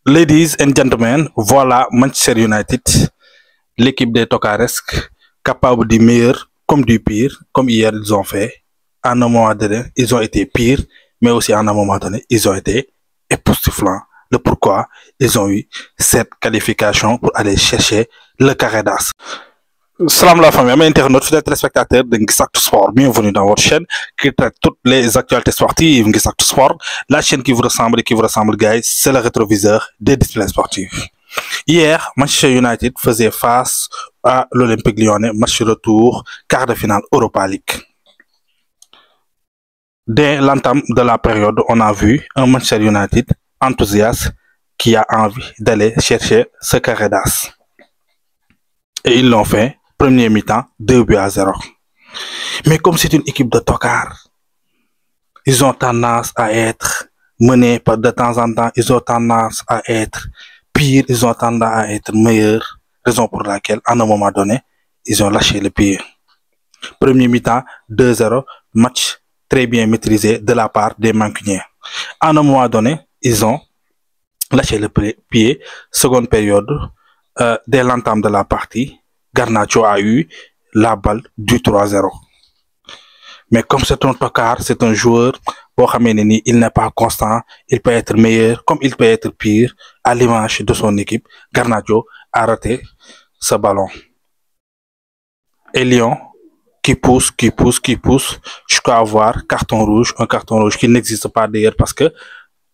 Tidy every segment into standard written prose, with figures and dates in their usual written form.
Ladies and gentlemen, voilà Manchester United, l'équipe des Tocaresques, capable du meilleur comme du pire, comme hier ils ont fait. À un moment donné, ils ont été pires, mais aussi à un moment donné, ils ont été époustouflants. Le pourquoi ils ont eu cette qualification pour aller chercher le carré d'as. Salam la famille, mes internautes, fidèles téléspectateurs de Ngissactu Sport, bienvenue dans votre chaîne qui traite toutes les actualités sportives. Ngissactu Sport, la chaîne qui vous ressemble et qui vous ressemble, guys, c'est le rétroviseur des disciplines sportives. Hier, Manchester United faisait face à l'Olympique Lyonnais, match retour, quart de finale Europa League. Dès l'entame de la période, on a vu un Manchester United enthousiaste qui a envie d'aller chercher ce carré d'as. Et ils l'ont fait. Premier mi-temps, 2-0. Mais comme c'est une équipe de tocards, ils ont tendance à être menés par de temps en temps, ils ont tendance à être pires, ils ont tendance à être meilleurs, raison pour laquelle, à un moment donné, ils ont lâché le pied. Premier mi-temps, 2-0, match très bien maîtrisé de la part des Mancuniens. À un moment donné, ils ont lâché le pied. Seconde période, dès l'entame de la partie, Garnacho a eu la balle du 3-0. Mais comme c'est un tocard, c'est un joueur, il n'est pas constant, il peut être meilleur comme il peut être pire à l'image de son équipe. Garnacho a raté ce ballon. Et Lyon qui pousse jusqu'à avoir carton rouge, un carton rouge qui n'existe pas d'ailleurs parce que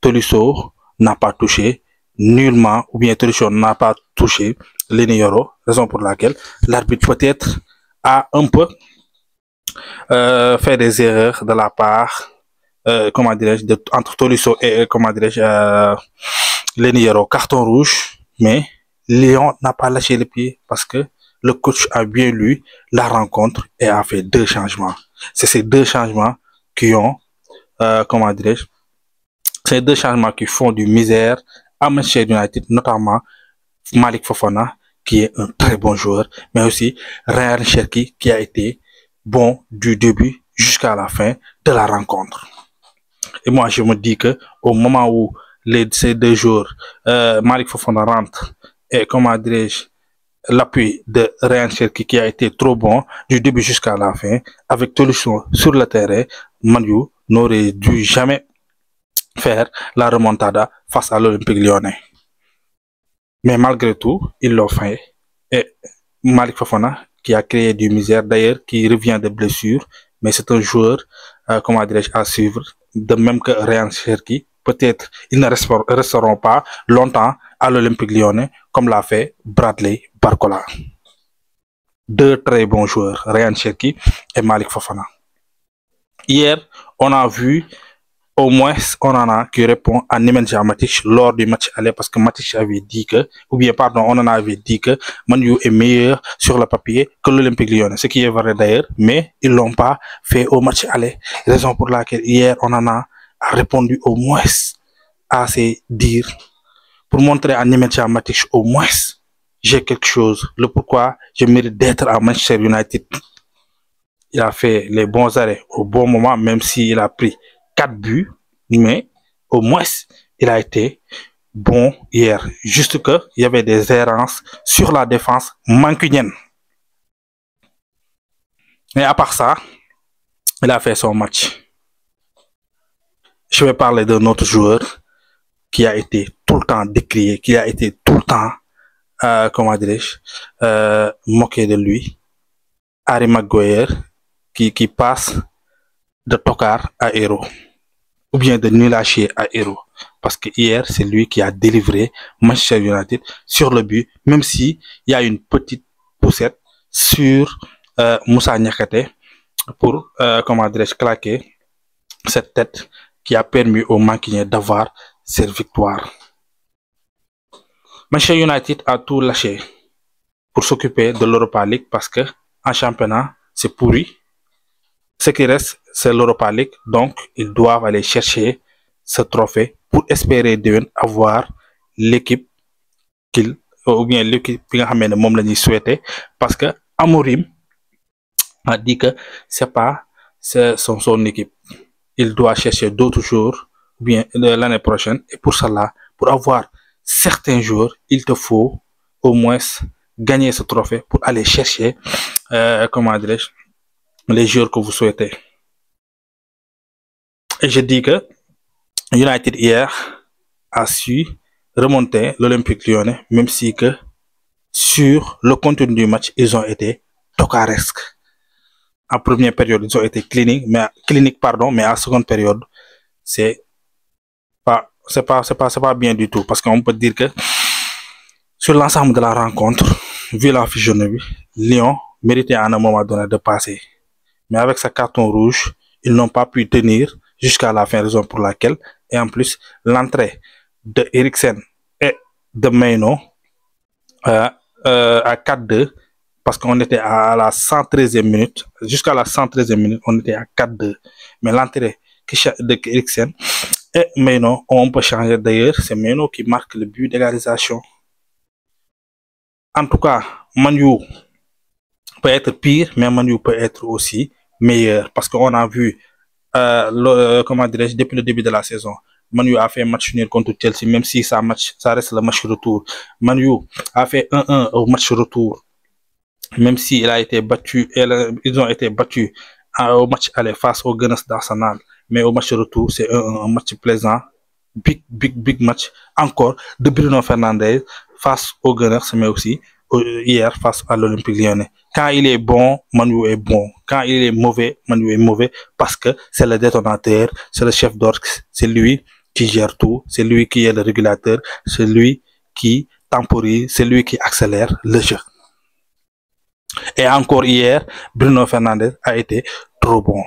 Tolisso n'a pas touché nullement, ou bien Tolisso n'a pas touché Lenioro, raison pour laquelle l'arbitre peut-être a un peu fait des erreurs de la part, comment dirais-je, entre Tolisso et, comment dirais-je, Lenioro, carton rouge, mais Lyon n'a pas lâché le pied parce que le coach a bien lu la rencontre et a fait deux changements. C'est ces deux changements qui ont, comment dirais-je, ces deux changements qui font du misère à Manchester United, notamment Malik Fofana, qui est un très bon joueur, mais aussi Ryan Cherki, qui a été bon du début jusqu'à la fin de la rencontre. Et moi, je me dis que au moment où ces deux joueurs, Malik Fofana rentre, et comment dirais-je, l'appui de Ryan Cherki qui a été trop bon du début jusqu'à la fin, avec Tolisso sur le terrain, Manu n'aurait dû jamais faire la remontada face à l'Olympique Lyonnais. Mais malgré tout, ils l'ont fait. Et Malik Fofana, qui a créé du misère, d'ailleurs, qui revient de blessure, mais c'est un joueur, comment dirais-je, à suivre, de même que Ryan Cherki. Peut-être ils ne resteront pas longtemps à l'Olympique Lyonnais, comme l'a fait Bradley Barcola. Deux très bons joueurs, Ryan Cherki et Malik Fofana. Hier, on a vu au moins on en a qui répond à Nemanja Matic lors du match aller parce que Matic avait dit que, ou bien pardon, on en avait dit que Manu est meilleur sur le papier que l'Olympique Lyonnais, ce qui est vrai d'ailleurs, mais ils l'ont pas fait au match aller. Raison pour laquelle hier on en a répondu au moins à ces dires pour montrer à Nemanja Matic au moins j'ai quelque chose, le pourquoi je mérite d'être à Manchester United. Il a fait les bons arrêts au bon moment, même s'il a pris 4 buts, mais au moins il a été bon hier. Juste qu'il y avait des errances sur la défense mancunienne. Mais à part ça, il a fait son match. Je vais parler d'un autre joueur qui a été tout le temps décrié, qui a été tout le temps, comment dirais-je, moqué de lui. Harry Maguire, qui passe de tocard à héros, ou bien de nul à chier à héros, parce que hier c'est lui qui a délivré Manchester United sur le but, même si il y a une petite poussette sur Moussa Niakhaté pour, comment dirais-je, claquer cette tête qui a permis aux Mancuniens d'avoir cette victoire. Manchester United a tout lâché pour s'occuper de l'Europa League parce que en championnat c'est pourri. Ce qui reste, c'est l'Europa League, donc ils doivent aller chercher ce trophée pour espérer avoir l'équipe qu'ils, ou bien l'équipe qui a souhaité, parce que Amorim a dit que c'est pas son équipe. Il doit chercher d'autres jours, ou bien l'année prochaine, et pour cela, pour avoir certains jours, il te faut au moins gagner ce trophée pour aller chercher, comment dirais-je, les joueurs que vous souhaitez. Et je dis que United hier a su remonter l'Olympique Lyonnais, même si que sur le contenu du match, ils ont été tocaresques. En première période, ils ont été cliniques, mais en seconde période, c'est pas bien du tout, parce qu'on peut dire que sur l'ensemble de la rencontre, vu la physionomie, Lyon méritait à un moment donné de passer. Mais avec sa carton rouge, ils n'ont pas pu tenir jusqu'à la fin, raison pour laquelle, et en plus, l'entrée de Eriksen et de Maino à 4-2, parce qu'on était à la 113e minute, jusqu'à la 113e minute, on était à 4-2. Mais l'entrée de Eriksen et Maino, on peut changer d'ailleurs, c'est Maino qui marque le but d'égalisation. En tout cas, Manu peut être pire, mais Manu peut être aussi meilleur, parce qu'on a vu, comment dirais-je, depuis le début de la saison, Manu a fait un match nul contre Chelsea, même si ça reste le match retour. Manu a fait 1-1 au match retour, même s'il a été battu, ils ont été battus au match aller face aux Gunners d'Arsenal. Mais au match retour, c'est un match plaisant, big match encore de Bruno Fernandes face aux Gunners, mais aussi hier face à l'Olympique Lyonnais. Quand il est bon, Manu est bon. Quand il est mauvais, Manu est mauvais, parce que c'est le détonateur, c'est le chef d'orgue, c'est lui qui gère tout, c'est lui qui est le régulateur, c'est lui qui temporise, c'est lui qui accélère le jeu. Et encore hier, Bruno Fernandes a été trop bon.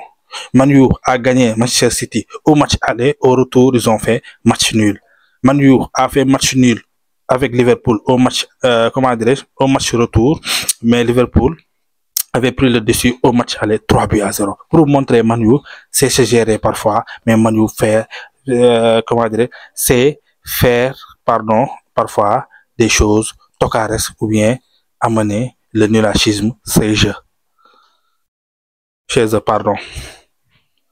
Manu a gagné Manchester City au match aller, au retour, ils ont fait match nul. Manu a fait match nul avec Liverpool au match, au match retour, mais Liverpool avait pris le dessus au match aller 3-0. Pour montrer Manu, c'est se gérer parfois, mais Manu fait, c'est faire, parfois des choses tocaresques ou bien amener le nulachisme chez eux, pardon.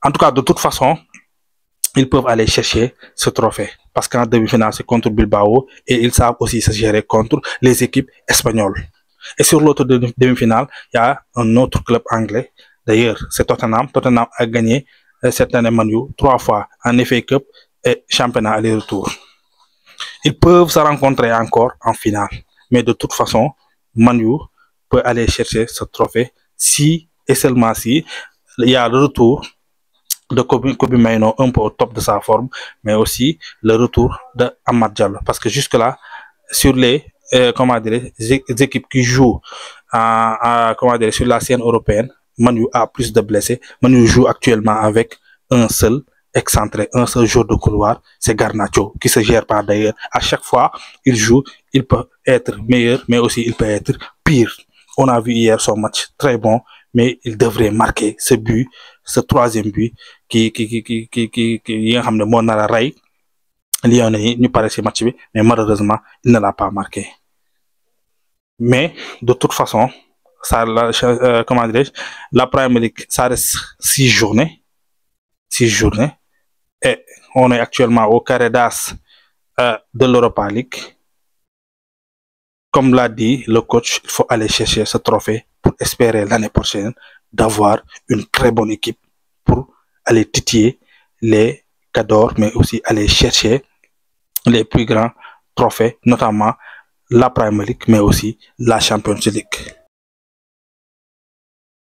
En tout cas, de toute façon, ils peuvent aller chercher ce trophée, parce qu'en demi-finale, c'est contre Bilbao, et ils savent aussi se gérer contre les équipes espagnoles. Et sur l'autre demi-finale, il y a un autre club anglais. D'ailleurs, c'est Tottenham. Tottenham a gagné cette année Manu 3 fois en FA Cup et championnat aller-retour. Ils peuvent se rencontrer encore en finale. Mais de toute façon, Manu peut aller chercher ce trophée si et seulement si il y a le retour de Kobe Maino un peu au top de sa forme, mais aussi le retour de Amad Diallo. Parce que jusque-là, sur les équipes qui jouent sur la scène européenne, Manu a plus de blessés. Manu joue actuellement avec un seul excentré, un seul joueur de couloir, c'est Garnacho, qui se gère pas d'ailleurs. À chaque fois, il joue, il peut être meilleur, mais aussi il peut être pire. On a vu hier son match très bon, mais il devrait marquer ce but, ce troisième but, qui Lyonnais ñu pare ci match bi, mais malheureusement il ne l'a pas marqué. Mais de toute façon, ça, la Premier League, ça reste 6 journées, et on est actuellement au carré d'as de l'Europa League. Comme l'a dit le coach, il faut aller chercher ce trophée pour espérer l'année prochaine d'avoir une très bonne équipe pour aller titiller les cadors, mais aussi aller chercher les plus grands trophées, notamment la Premier League, mais aussi la Champions League.